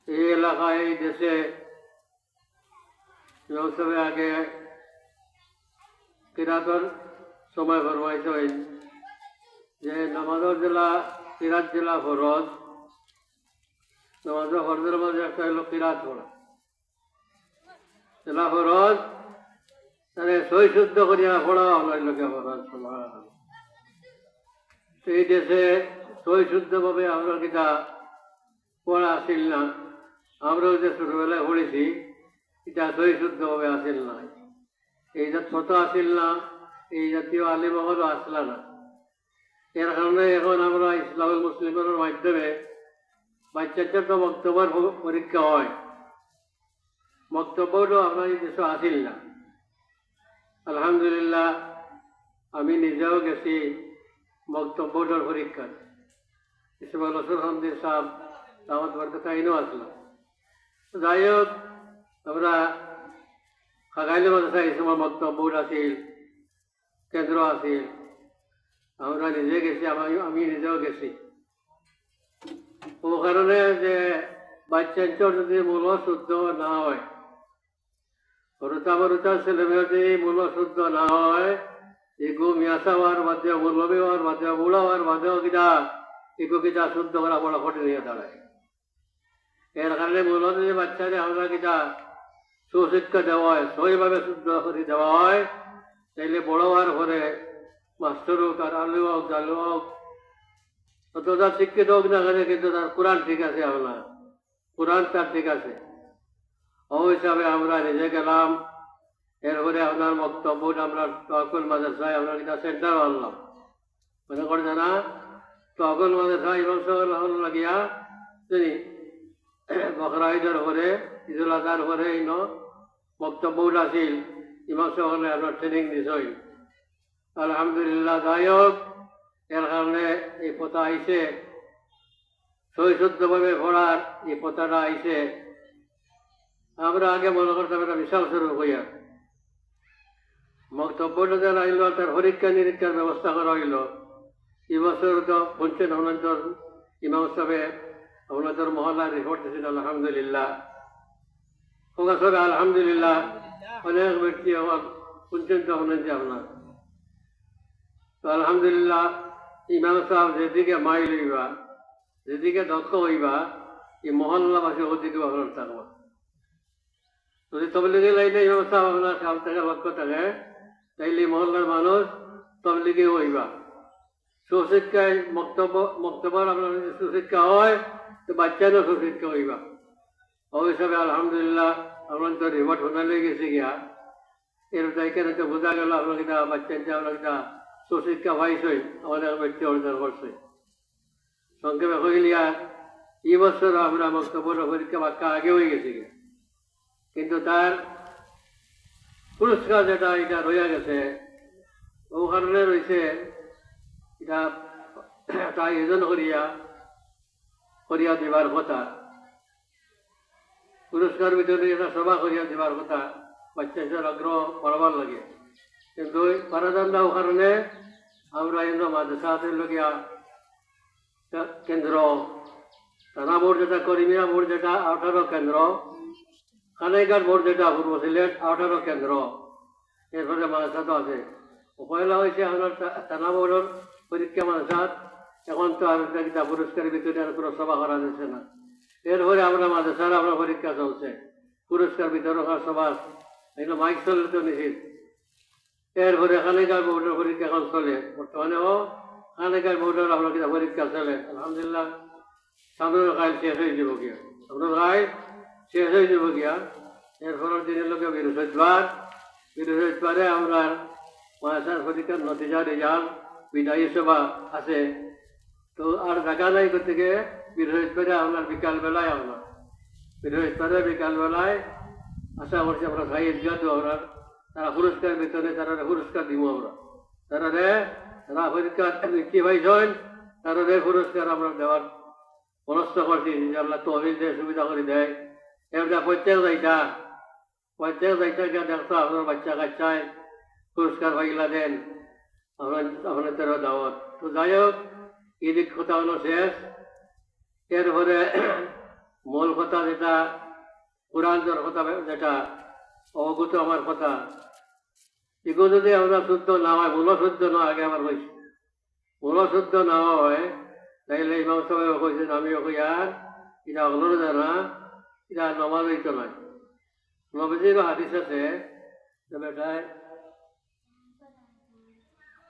এই এলাকায় এই দেশে মৌসুমে আগে কিরাতর সময় ফরমাইছে যে নামাজের জেলা কিরাত জেলা ফরজ, নামাজের ফরজের মধ্যে একটা হলো কিরাত পড়া জেলা ফরজ, তাহলে সই শুদ্ধ করিয়া পড়া আমার লোকে ফরজ। এই দেশে সই শুদ্ধভাবে আমরা কিতা পড়া আসিল না, আমরাও যে ছোটবেলায় পড়েছি এটা সই শুদ্ধভাবে আসিল না, এই জাত কত আসিল না, এই জাতীয় আলিমগরও আসলা না। এর কারণে এখন আমরা ইসলামুল মুসলিমের মাধ্যমে বাচ্চাদের তো বক্তব্যের পরীক্ষা হয়, বক্তব্যটাও আমরা এই দেশে আসিল না। আলহামদুলিল্লাহ আমি নিজেও গেছি বক্তব্যটার পরীক্ষা, ইসমাইল রসুল হামদির সাহেব দাওয়াত বরকত আইনও আসলো। যাই হোক, আমরা খাগাইলে মাদ্রাসা এই সময় বক্তব্য আসিল, কেন্দ্র আসিল, আমরা নিজে গেছি, আমি নিজেও গেছি। ও কারণে যে বাচ্চার যদি মূল শুদ্ধ না হয়, রুতা ছেলেমেয়ে যদি মূল শুদ্ধ না হয়, এগু মিয়াসা হওয়ার বাদে, মূলবী হওয়ার বাদে, বুড়া হওয়ার বাদেও কিনা এগু কিনা শুদ্ধ করা বড় কঠিন হয়ে দাঁড়ায়। এর কারণে মূল যদি বাচ্চাদের আমরা কিনা সুশিক্ষা দেওয়া হয়, সহিভাবে শুদ্ধ করে দেওয়া হয়, তাইলে বড় হওয়ার পরে মাস্টার হোক আর আলু হোক জালু হোক অত তার শিক্ষিত হোক না কেন, কিন্তু তার কোরআন ঠিক আছে, আপনার কোরআন তার ঠিক আছে। ও হিসাবে আমরা নিজে গেলাম, এরপরে আপনার বক্তব্য আমরা তহকুল মাদ্রাসায় আমরা কিনা সেন্টার আনলাম, মনে করছে না তহকুল মাদ্রাসায় ইমাম সাহেব লাগিয়া তিনি বকরা ঈদের পরে, ঈদুল আজহার পরে বক্তব্য আসিল, ইমাম সাহেব আপনার ট্রেনিং দিছই। আলহামদুলিল্লাহ। যাই হোক, এর কারণে এই পথা আইসে, সই শুদ্ধভাবে পড়ার এই পথাটা আইসে। আমরা আগে মনে করতাম একটা বিশাল শুরু হইয়া বক্তব্যটা যারা আইল, তার পরীক্ষা নিরীক্ষার ব্যবস্থা করা হইল। এবছর তো পঞ্চায়েত হনান্তর ইমাম সাহেব আপনাদের মহল্লার রিপোর্ট দিয়েছিল, আলহামদুলিল্লাহ। ওগা সবে আলহামদুলিল্লাহ অনেক ব্যক্তি আমার পঞ্চায়েত হনান্তি আপনার তো আলহামদুলিল্লাহ। ইমাম সাহেব যেদিকে মাইল হইবা, যেদিকে দক্ষ হইবা, এই মহল্লাবাসী ওদিকে আপনার থাকবা। যদি তবলিগি লাইনে ইমাম সাহেব আপনার কাল থেকে লক্ষ্য থাকে, তাইলে মহল্লার মানুষ তবলিগি হইবা। সুশিক্ষায় বক্তব্য আপনার সুশিক্ষা হয়, তো বাচ্চারও সুশিক্ষা হইবা। ওই হিসাবে আলহামদুলিল্লাহ আপনার তো রিপোর্ট শোনালে গেছে গিয়া, এর এখানে তো বোঝা গেল আপনার কিনা বাচ্চার যে আপনার কিনা সুশিক্ষা পাইছই, আমাদের ব্যক্তি অর্জন করছে। সংক্ষেপে হইলিয়া এই বছর আমরা বক্তব্য পরীক্ষা বাক্যা আগে হয়ে গেছে, কিন্তু তার পুরস্কার যেটা এটা রইয়া গেছে, ও কারণে রয়েছে এটা তাই আয়োজন করিয়া দিবার কথা, পুরস্কার ভিতরে এটা সভা করিয়া দিবার কথা, বাচ্চাদের আগ্রহ বাড়বার লাগে। কিন্তু পারাদান না কারণে আমরা মাদ্রাসাতে লগিয়া কেন্দ্র, থানা বোর্ড যেটা, করিমিয়া বোর্ড যেটা 18 কেন্দ্র, কানাইঘাট বোর্ড যেটা পূর্ব সিলেট 18 কেন্দ্র, এরপরে মাদ্রাসা তো আছে। পয়লা হয়েছে আপনার থানা বোর্ডের পরীক্ষা মাদ্রাসাত, এখন তো আর একটা পুরস্কারের ভিতরে আর কোনো সভা করা যাচ্ছে না। এরপরে আমরা মাদ্রাসার আমরা পরীক্ষা চলছে, পুরস্কার বিতরণ সভা, এগুলো মাইক চলে তো নিষিদ্ধ। এরপরে কানাইঘাট বোর্ডের পরীক্ষা এখন চলে, বর্তমানেও কানাইঘাট বোর্ডের আপনার কিনা পরীক্ষা চলে। আলহামদুলিল্লাহ সামনের গাইল শেষ হয়ে যাব গিয়া, সামনের গাইল শেষ হয়ে যাব গিয়া। এরপরের দিনের লোকে বৃহস্পতিবারে আমরা মাদ্রাসার পরীক্ষার নতিজা রেজাল্ট বিদায়ী সভা আছে। তো আর দেখা নাই করতে গিয়ে বৃহস্পতিবারে আপনার বিকালবেলায় বিকালবেলায় আশা করছি আমরা সাহিদ গাতো আমরা তারা পুরস্কার বেতনে তারা পুরস্কার দিব, আমরা তারা পরীক্ষা কি পাইছেন তারা পুরস্কার আমরা দেওয়ার মনস্থ করছি, যে আল্লাহ তহবিল দেয়, সুবিধা করে দেয়। এটা প্রত্যেক যাইটা গিয়া দেখতো আপনার বাচ্চা কাচ্চায় পুরস্কার পাইলা দেন আপনাদের দাওয়াত। তো যাই হোক, ঈদ কথা হলো শেষ। এরপরে মূল কথা যেটা কোরআনের কথা, যেটা অবগত আমার কথা, এগুলো যদি আমরা শুদ্ধ না হয়, মূল শুদ্ধ না আগে আমার কইছি, মূল শুদ্ধ না হয় তাইলে ইমাম সাহেব কইছেন, আমিও কই আর এটা হলো না, এটা নমাজ হইতো নয়। নবীজিরও হাদিস আছে যে বেটায়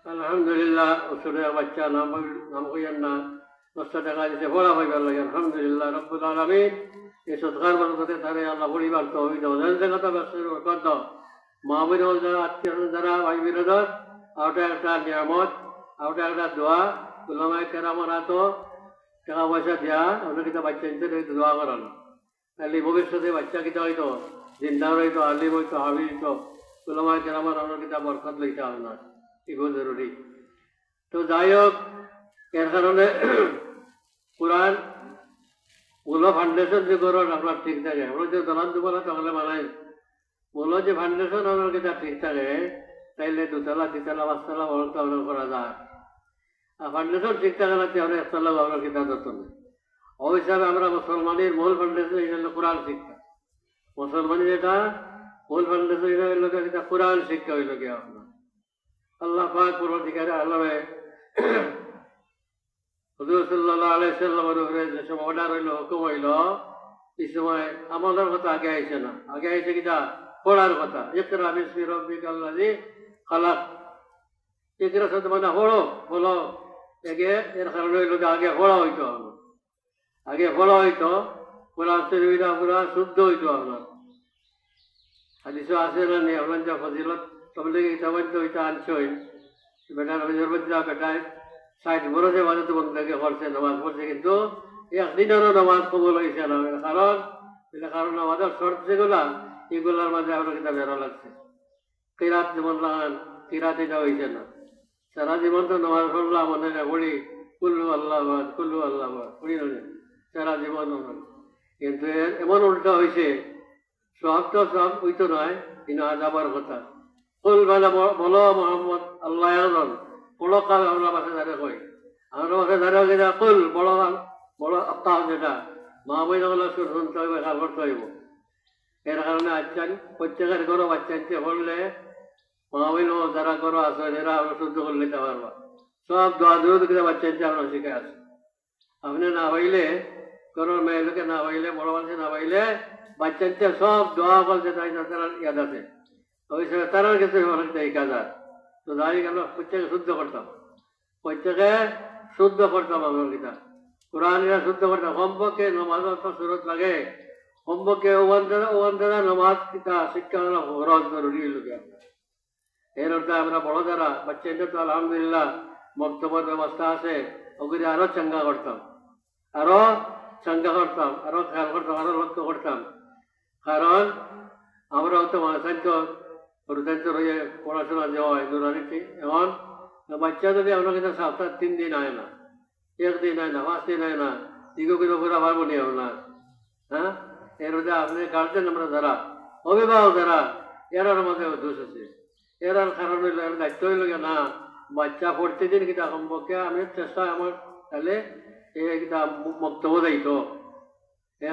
আলহামদুলিল্লাহ ওষুধে বাচ্চা নাম কইয়ার না 10 টাকা দিতে পড়া হইবার লাগে, আলহামদুলিল্লাহ রব্বুল আলামিন এই সৎকার বরকতে তারে আল্লাহ পরিবার তো হইত জানতে কথা ব্যবসার কত মা বোন যারা আত্মীয় যারা ভাই বিরোধর আওটা একটা নিয়ামত, আওটা একটা দোয়া, উলামায়ে কেরামের হাতো টাকা পয়সা দেওয়া ওদের কিতা বাচ্চা নিতে দোয়া করানো, তাহলে ভবিষ্যতে বাচ্চা কিতা হইতো জিন্দা হইতো, আলিম হইতো, হাবিব হইতো, উলামায়ে কেরামের অন্য কিতা বরকত লইতে হবে না, এগুলো জরুরি। তো যাই হোক, এর কারণে কোরআন মূল ফাউন্ডেশন যে করেন আপনার ঠিক থাকে, আমরা যে দলান দুবলা তাহলে মানাই মূল যে ফাউন্ডেশন আপনার কিতা ঠিক থাকে, তাইলে 2 তলা 3 তলা 5 তলা বরকত আপনার করা যায়। আর ফাউন্ডেশন ঠিক থাকে না আমরা 1 তলা আপনার কিতা ধরত না। ওই হিসাবে আমরা মুসলমানের মূল ফাউন্ডেশন হিসেবে কোরআন শিক্ষা, মুসলমানের যেটা মূল ফাউন্ডেশন হিসেবে লোকের কিতা কোরআন শিক্ষা হইল কি আপনার আল্লাহ পাক পরবর্তীকালে আল্লাহে হুজুর সাল্লাল্লাহু আলাইহি সাল্লামের উপরে যে সময় অর্ডার হইল, হুকুম হইল, এই সময় আমাদের কথা আগে আইছে না, আগে আইছে কিটা পড়ার কথা, ইকরা বিসমি রাব্বিকাল্লাযী খালাক, ইকরা শব্দ মানে পড়ো, বলো এগে, এর কারণে হইল আগে পড়া হইতো, আগে পড়া হইতো, কোরআন শরীফটা পুরা শুদ্ধ হইতো আপনার। হাদিসও আছে না নেই আপনার যা ফজিলত তবলিগ ইতাবাদ্য হইতা আনছই, বেটার মেজরবদ্দা বেটায় 60 বছরে বাজে বন্ধুকে করছে, নামাজ পড়ছে, কিন্তু একদিনেরও নামাজ কবুল হয়েছে না, কারণ আমাদের শর্ত যেগুলা এগুলার মাঝে আমরা কিতাব বেরো লাগছে। কিরাত যেমন লাগান, কিরাত এটা হয়েছে না, সারা জীবন তো নামাজ পড়লাম মনে পড়ি কুল্লু আল্লাহবাদ কুল্লু আল্লাহবাদ পড়ি না সারা জীবন, কিন্তু এমন উল্টা হয়েছে, সব তো সব হইতো নয়, কিন্তু আজাবার কথা ফুল বেলা বলো মোহাম্মদ আল্লাহ বড় কাল আমরা বাসে দাঁড়িয়ে কই, আমরা বাসে দাঁড়িয়ে যেটা ফুল বড় বড় আত্মা যেটা মা বই হলে শুনতে হইব, কাল করতে হইব। এর কারণে আচ্ছা প্রত্যেকের ঘরো বাচ্চা ইচ্ছে পড়লে মা বই যারা ঘরো আছে এরা আমরা শুদ্ধ করে নিতে পারবা, সব দোয়া দূর দিকে বাচ্চা ইচ্ছে আমরা শিখে আছে। আপনি না হইলে ঘরের মেয়ে লোকে না হইলে, বড় মানুষে না হইলে বাচ্চা ইচ্ছে সব দোয়া বলছে তাই তারা ইয়াদ আছে, ওই সময় তারার ক্ষেত্রে এই কাজ আর। তো যাই আমরা প্রত্যেকে শুদ্ধ করতাম, প্রত্যেকে শুদ্ধ করতাম, আমার কিতা কোরআনিরা শুদ্ধ করতাম, কমপক্ষে নমাজ সুরত লাগে, কমপক্ষে ওয়ান নমাজ কিতা শিক্ষা খরচ জরুরি লোকে। এর অর্থে আমরা বড় যারা বাচ্চা তো আলহামদুলিল্লাহ বক্তব্যের ব্যবস্থা আছে, ওগুলি আরো চাঙ্গা করতাম, আরো চাঙ্গা করতাম, আরো খেয়াল করতাম, আরো লক্ষ্য করতাম। কারণ আমরা হয়তো মানুষ রয়ে পড়াশোনা যে হয় নুরানিটি, এখন বাচ্চা যদি আমরা কিন্তু সপ্তাহ 3 দিন আয় না, 1 দিন আয় না, 5 দিন আয় না, দিগো কিন্তু পুরা পারবো নি না। হ্যাঁ, এর মধ্যে আপনি গার্জেন আমরা যারা অভিভাবক যারা এরার মধ্যে দোষ আছে, এরার কারণ হইল এর দায়িত্ব হইল না বাচ্চা প্রতিদিন কিতা কমপক্ষে আমি চেষ্টা আমার তাহলে এই কিতা বক্তব্য দিত,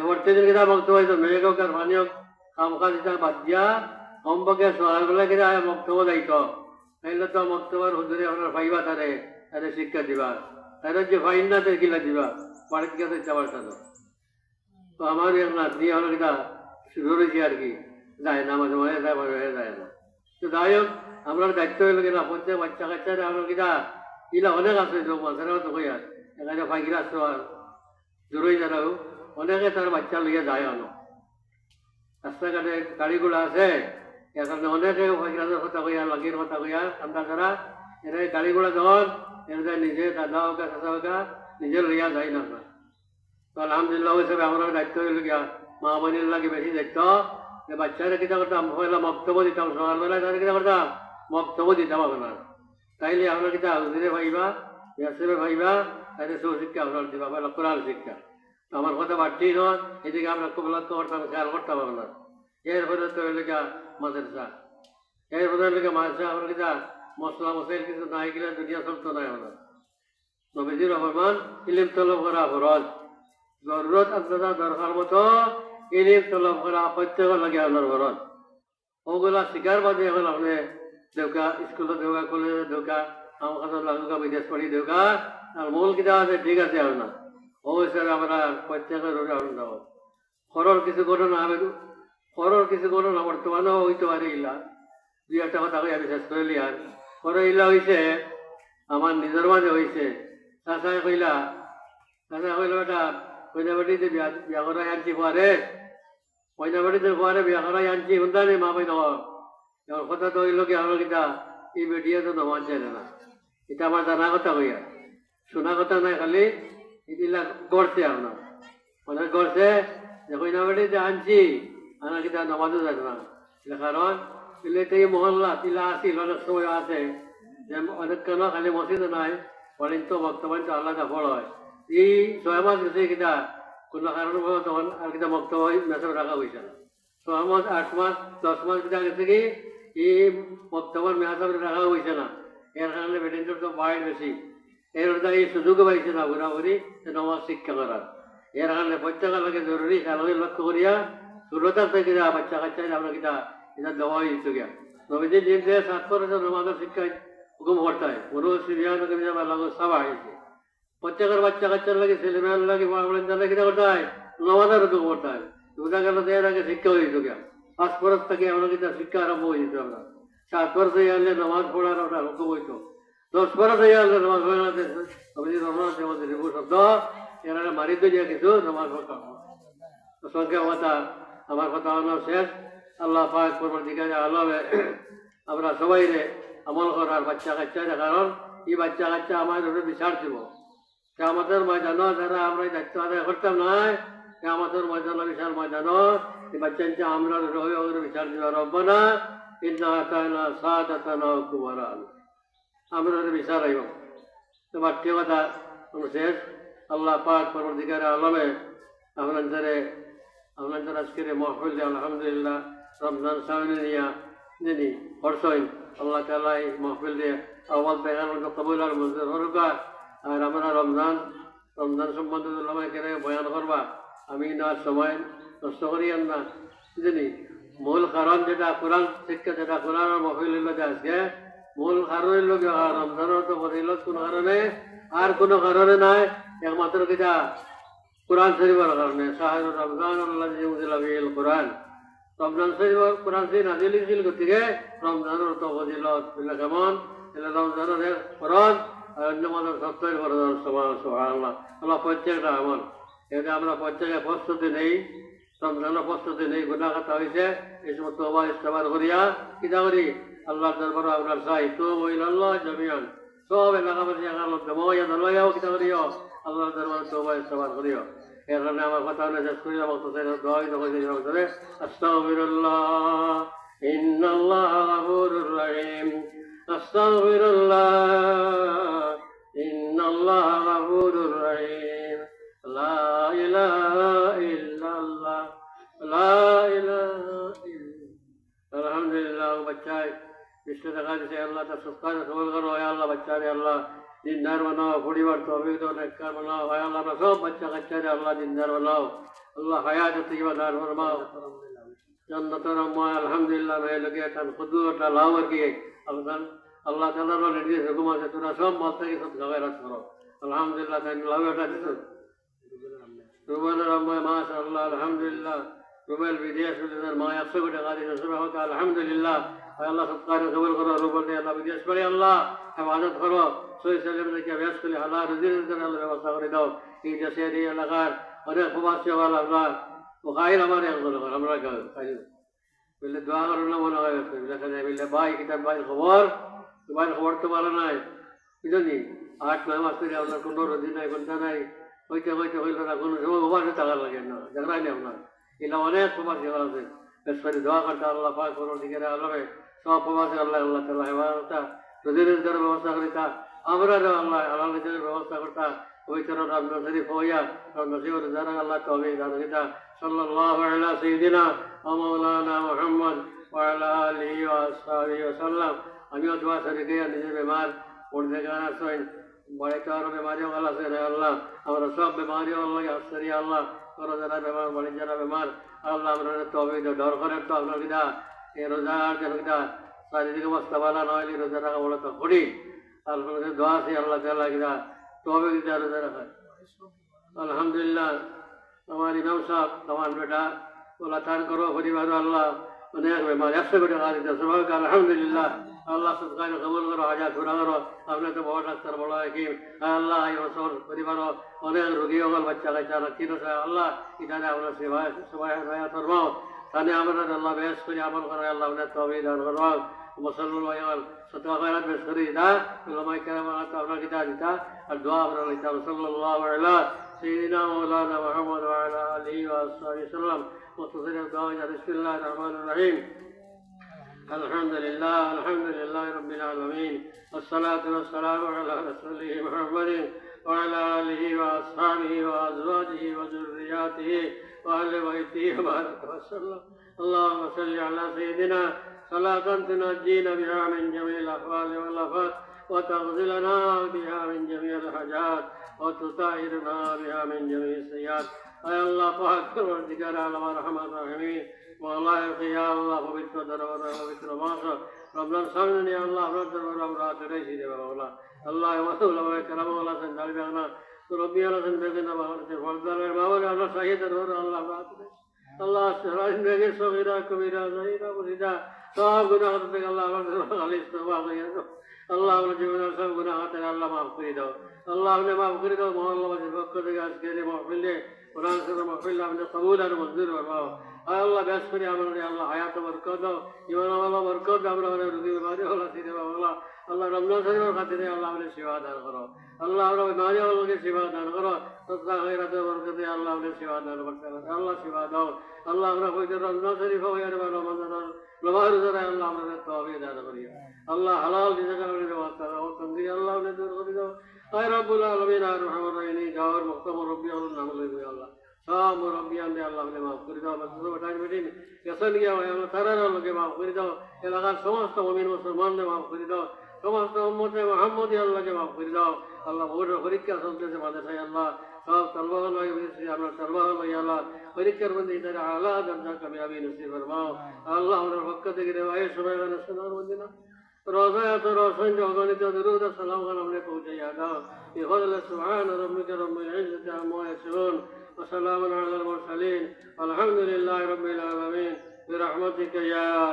প্রতিদিন কিতা বক্তব্য দিত, মেয়ে হোক আর ভানি হোক কাম কাজ দিতা বাদ দিয়া কমপক্ষে সকালবেলা কিনা বক্তব্য দিত, তাইলে তো বক্তব্যের হুজুরে আপনার ভাইবা তারে তাদের শিক্ষা দিবা, তাদের যে ফাইন না তাদের কিলা দিবা, বাড়িতে গিয়ে ইচ্ছা পারত না। তো আমার এক নাতনি হলো কিনা ধরেছি আর কি, যায় না মাঝে মাঝে যায়, মাঝে মাঝে যায় না। তো যাই হোক আমরা দায়িত্ব হইল কিনা প্রত্যেক বাচ্চা কাচ্চারা আমরা কিনা ইলা অনেক আছে, মাঝেরাও তো কই আর এখানে ফাইকিরা জরুরি যারাও অনেকে তার বাচ্চা লইয়া যায় আনো, রাস্তাঘাটে গাড়িগুলো আছে, এর কারণে অনেকে ফাইকিরাদের কথা কইয়া লগির কথা কইয়া আমরা যারা এরা গাড়িগুলো যখন এরা নিজে দাদা হোকা চাচা হোকা নিজে লইয়া যায় না। তো আলহামদুলিল্লাহ হিসাবে আমরা দায়িত্ব হইল গিয়া মা বোনের লাগে বেশি দায়িত্ব, যে বাচ্চারা কিতা করতাম পয়লা বক্তব্য দিতাম, সকালবেলায় তাদের কিতা করতাম বক্তব্য দিতাম আপনার, তাইলে আমরা কিতা হুজুরে ভাইবা ইয়াসিরে ভাইবা তাদের সুশিক্ষা আপনার দিবা, পয়লা কোরআন শিক্ষা। তো আমার কথা বাড়তি নয়, এদিকে আমরা খুব লক্ষ্য করতাম, খেয়াল করতাম আপনার। এরপরে তো হইল গিয়া মাদ্রাসা, এরপরে হইল গিয়া মাদ্রাসা আমরা কিতা মশলা মশাইল কিছু নাই গেলে দুনিয়া চলতো নাই আপনার। নবীজির রহমান ইলিম তলব করা ফরজ, জরুরত আপনারা দরকার মতো ইলিম তলব করা প্রত্যেকের লাগে আপনার ঘরত ওগুলা শিকার বাদে এখন আপনি দেউকা স্কুলত দেউকা কলেজে দেউকা আমার কাছে লাগুকা বিদেশ পড়ি দেউকা আর মূল কিতা আছে ঠিক আছে আপনার ও হিসাবে আমরা প্রত্যেকের উদাহরণ দেব খরর কিছু ঘটনা আমি খরর কিছু ঘটনা বর্তমানেও হইতে পারে ইলা দুই একটা কথা আমি শেষ করে আর খর ইলা হয়েছে আমার নিজের মাঝে হয়েছে চাষায় কইলা বেটা কইনাবাড়িতে বিয়া করাই আনছি পরে কইনাবাড়িতে পরে বিয়া করাই আনছি হুন্দানি মা পাই নয় এবার কথা তো হইল কি আমার কিতা এই বেটিয়ে তো নমান চাইলে না এটা আমার জানা কথা কইয়া শোনা কথা নাই খালি এগুলা করছে আপনার মানে করছে যে কইনাবাড়িতে আনছি আমার কিতা নমাজও যাবে না কারণ এই মহল্লা তিলা আসিল অনেক সময় আছে যে অনেক কেন খালি মসজিদে নাই অনেক তো বর্তমান তো আলাদা ফল হয় এই 6 মাস গেছে কিনা কোনো কারণ তখন আর কিনা বক্তব্য মেসেজ রাখা হয়েছে না 6 মাস 8 মাস 10 মাস কিনা গেছে কি এই বক্তব্য মেসেজ রাখা হয়েছে না এর কারণে বেটিনটার তো বাইর বেশি এর এই সুযোগও পাইছে না ঘোরাঘুরি নমাজ শিক্ষা করার এর কারণে প্রত্যেকের লাগে জরুরি খেলাকে লক্ষ্য করিয়া ষোলোটার থেকে বাচ্চা কাচ্চা আমরা কিনা এটা দেওয়া হয়েছে গিয়া নবীজি দিন যে 7 বছর নমাজের শিক্ষায় হুকুম করতে হয় কোনো সিরিয়ান লাগো সব হয়েছে প্রত্যেকের বাচ্চা কাচ্চার লাগে ছেলেমেয়ের লাগে কিনা করতে হয় নমাজের হুকুম করতে হয় দুটা গেল এর আগে শিক্ষা হয়েছে গিয়া 5 বছর থেকে আমরা কিন্তু শিক্ষা আরম্ভ হয়ে যেত আমরা 7 বছর হয়ে গেলে নামাজ পড়ার ওটা হুকুম হইতো 10 বছর হয়ে গেলে নামাজ পড়াতে নবীজি রহমান শব্দ এরা মারি তো যা কিছু নামাজ পড়তাম সংখ্যা কথা আমার কথা হলো শেষ আল্লাহ পাক পরবর্তীকালে আলমে আমরা সবাই রে আমল করার বাচ্চা কাচ্চা কারণ এই বাচ্চা কাচ্চা আমাদের বিচার দিব আমাদের ময়দান যারা আমরা দায়িত্ব আদায় করতাম না আমাদের ময়দান বিশাল ময়দান এই বাচ্চা আমরা বিচার দিব রব্বানা ইন্না আতানা সাদাতানা কুবারানা আমরা বিচার আইব তো বাক্য কথা শেষ আল্লাহ পাক পরবর্তীকালে আলমে আপনাদের আজকের মহফিল আলহামদুলিল্লাহ রমজান সামনে নিয়া যিনি হরসইন আল্লাহ তাআলা এই মহফিল দিয়ে আওয়াজ দেখার মতো কবুল আর মঞ্জুর হরুকা আর আমরা রমজান সম্বন্ধে কেন বয়ান করবা আমি না সময় নষ্ট করিয়েন না যিনি মূল কারণ যেটা কোরআন শিক্ষা যেটা কোরআন মহফিল যে আজকে মূল কারণ হইল রমজানের তো বলিল কোনো কারণে আর কোনো কারণে নাই একমাত্র কিটা কোরআন শরীফের কারণে শাহরুর রমজান কোরআন রমজান শরীফ কোরআন শরীফ নাজিল হয়েছিল গতিকে রমজানের তো ফজিলত কেমন রমজানের ফরজ আর অন্য মাসের সপ্তাহের ফরজ সুবহানাল্লাহ আল্লাহ প্রত্যেকটা আমল এটা আমরা প্রত্যেকে প্রস্তুতি নেই রমজানের প্রস্তুতি নেই গুনাহ কথা হয়েছে এই সমস্ত ইস্তেমাল করিয়া কিতা করি আল্লাহ দরবারে আপনার চাই তো ইলাল্লাহ জামিয়ান সব এলাকাবাসী জমাইয়া দলাইয়াও কিতা করিও আল্লাহ দরবারে তওবা ইস্তেমাল করিও এর কারণে আমার কথা হলে শেষ করি দোয়া আস্তাগফিরুল্লাহ ইন্নাল্লাহা গফুরুর রহিম আস্তাগফিরুল্লাহ ইন্নাল্লাহা গফুরুর রহিম লা ইলাহা ইল্লাল্লাহ লা ইলাহা ইল্লাল্লাহ আলহামদুলিল্লাহ বাচ্চায় বিশ্ব দেখা দিছে আল্লাহ তার সুখান সবল করো আল্লাহ বাচ্চারে আল্লাহ দিনদার বানাও পরিবার তো অভিজ্ঞ নেককার বানাও হয় আল্লাহ আমরা সব বাচ্চা কাচ্চারে আল্লাহ দিনদার বানাও আল্লাহ হায়াত তৈবা দান ফরমাও জান্নাতের রহমান আলহামদুলিল্লাহ ভাই লোকে তার খুদুটা লাভ আর কি আল্লাহ তাআলার নির্দেশ হুকুম আছে তোরা সব মাল থেকে সব গায়রাত করো আলহামদুলিল্লাহ তাই লাভ এটা দিছো রুবেল রহমান মাশাআল্লাহ আলহামদুলিল্লাহ রুবেল বিদেশ মা 100 কোটি টাকা দিয়েছে সুবহানাল্লাহ আলহামদুলিল্লাহ আল্লাহ সবকারে কবুল করো রুবেল আল্লাহ বিদেশ করে আল্লাহ হেফাজত করো সহি সালাম রেখে বেশ করে আল্লাহ রুজির আল্লাহ ব্যবস্থা করে দাও এই দেশের এই এলাকার অনেক প্রবাসী আল্লাহ আল্লাহ ও খাইল আমার আমরা খাই বললে দোয়া করো না মনে হয় দেখা যায় বললে ভাই কিতাব ভাইয়ের খবর তো ভালো নাই বুঝলি 8-9 মাস ধরে আপনার কোনো রোজি নাই কোনটা নাই হইতে হইল না কোনো সময় প্রবাসে থাকার লাগে না দেখাই নেই আপনার এগুলো অনেক প্রবাসী আছে বেশ করে দোয়া করতে আল্লাহ পাক করো দিকে আল্লাহে সব প্রবাসী আল্লাহ আল্লাহ তাআলা হেফাজত রোজির ব্যবস্থা করিতা আমরা আল্লাহ আল্লাহ নিজের ব্যবস্থা করতা ওই তরফ রমজান শরীফ হইয়া নসিবর জানা আল্লাহ তৌফিক দান করিতা সাল্লাল্লাহু আলা সাইয়্যিদিনা ওয়া মাওলানা মুহাম্মদ ওয়া আলা আলিহি ওয়া আসহাবিহি ওয়া সাল্লাম আমিও দোয়া করি নিজের বেমার পড়তে গান আসেন বাড়িতে আরো বেমারিও গেল আছে রে আল্লাহ, আমরা সব বেমারিও আল্লাহ আসরি আল্লাহ, তোরা যারা বেমার বাড়ি যারা বেমার আল্লাহ আমরা তবে ডর করেন তো আপনার কিনা এ রোজার যেন কিনা চারিদিকে অবস্থা ভালো নয় রোজা রাখা বলে তো করি আল্লাহ দোয়া আছে আল্লাহ তাআলা কিনা তবে কিনা রোজা রাখা। আলহামদুলিল্লাহ আমার ইমাম সাহেব আমার বেটা ওলা তার করো পরিবার আল্লাহ অনেক বেমার 100 কোটি টাকা দিতে সবাইকে আলহামদুলিল্লাহ আল্লাহ সবকানে কবুল করো, হাজার পুরা করো। আপনি তো বড় ডাক্তার বড় হাকিম আল্লাহ এই বছর পরিবার অনেক রোগী হল বাচ্চা কাচ্চা রাখি আল্লাহ ইটানে আপনার সেবায় সবাই ফরমাও তাহলে আমরা আল্লাহ বেশ করি আমল করে আল্লাহ আপনার তবে দান করবাও মুসলমান সততা খয়রাত বেশ করি দা উলামায়ে কেরাম আপনার কিতাব দিতা আর দোয়া আপনার কিতাব সাল্লাল্লাহু আলাইহি سيدنا مولانا محمد وعلى آله وصحبه وسلم وتصل الدعوة بسم الله الرحمن الرحيم الحمد لله رب العالمين والصلاة والسلام على رسوله محمد وعلى آله وأصحابه وأزواجه وذرياته وأهل بيته وبارك وسلم. اللهم صل على سيدنا صلاة تنجينا بها من جميع الأحوال والآفات وتغفر لنا بها من جميع الحاجات وتطهرنا بها من جميع السيئات. اے اللہ پاک پروردگار عالم رحمت الرحیم مولا یا اللہ پوتر دربار پوتر ماس رمضان سامنے یا اللہ رب دربار رات رہی دے مولا اللہ مولا کرم مولا سے دل بنا ربی اللہ سے بنا بہت سے فضل مولا اللہ صحیح دربار اللہ رات اللہ سراج نے صغیرہ کبیرہ ظاہرہ بریدہ سب گناہ سے اللہ رب علی استغفار আল্লাহ আমরা জীবনের সব গুনাহ হাতের আল্লাহ মাফ করে দাও, আল্লাহ আপনি মাফ করে দাও। মহল্লাবাসীর পক্ষ থেকে আজকের এই মাহফিলে কোরআন শরীফের মাহফিলে আপনি কবুল আর মঞ্জুর ফরমাও। আল্লাহ বেশ করে আমাদের আল্লাহ হায়াত বরকত দাও, ইমান আমল বরকত দাও। আমরা রোগী বিমারি হল সিদে আল্লাহ আল্লাহ রমজান শরীফের খাতিরে আল্লাহ আপনি সেবা দান করো, আল্লাহ আমরা বিমারি হলকে সেবা দান করো। সত্তা খয়রাতে বরকতে আল্লাহ আপনি সেবা দান করতে আল্লাহ সেবা দাও। আল্লাহ আমরা হইতে রমজান শরীফ হয়ে আর রমজান লবাহর দ্বারা আল্লাহ আমাদের তওফিক দান করিও। আল্লাহ হালাল রিজিকের ব্যবস্থা দাও, তন্দি আল্লাহ আপনি দূর করে দাও। আয় রব্বুল আলামিন আর রহমান রহিম গাওয়ার মুক্তম রব্বি আল্লাহ নাম লইবে আল্লাহ সব রব্বিয়ান দে আল্লাহ আপনি মাফ করে দাও। বাচ্চা বাটাই বেটিন কেসন গিয়া হয় আল্লাহ তারার লোকে মাফ করে দাও। এলাকার সমস্ত মুমিন মুসলমানদের মাফ করে দাও, সমস্ত উম্মতে মুহাম্মদী আল্লাহকে মাফ করে দাও। আল্লাহ বহু পরীক্ষা চলতেছে মাদ্রাসায় আল্লাহ সব তলবাহ লই আমরা তলবাহ লই আল্লাহ পরীক্ষার মধ্যে ইতারে আলা দরজা কামিয়াবি নসিব ফরমাও। আল্লাহ আমাদের পক্ষ থেকে রেওয়ায়ে সবাই গান শোনার মধ্যে না روزات روشن جوغانيت درود السلام على پہنچایا داو بفضل سبحان ربك رب العزة عما يصفون وسلام على المرسلين والحمد لله رب العالمين برحمتك يا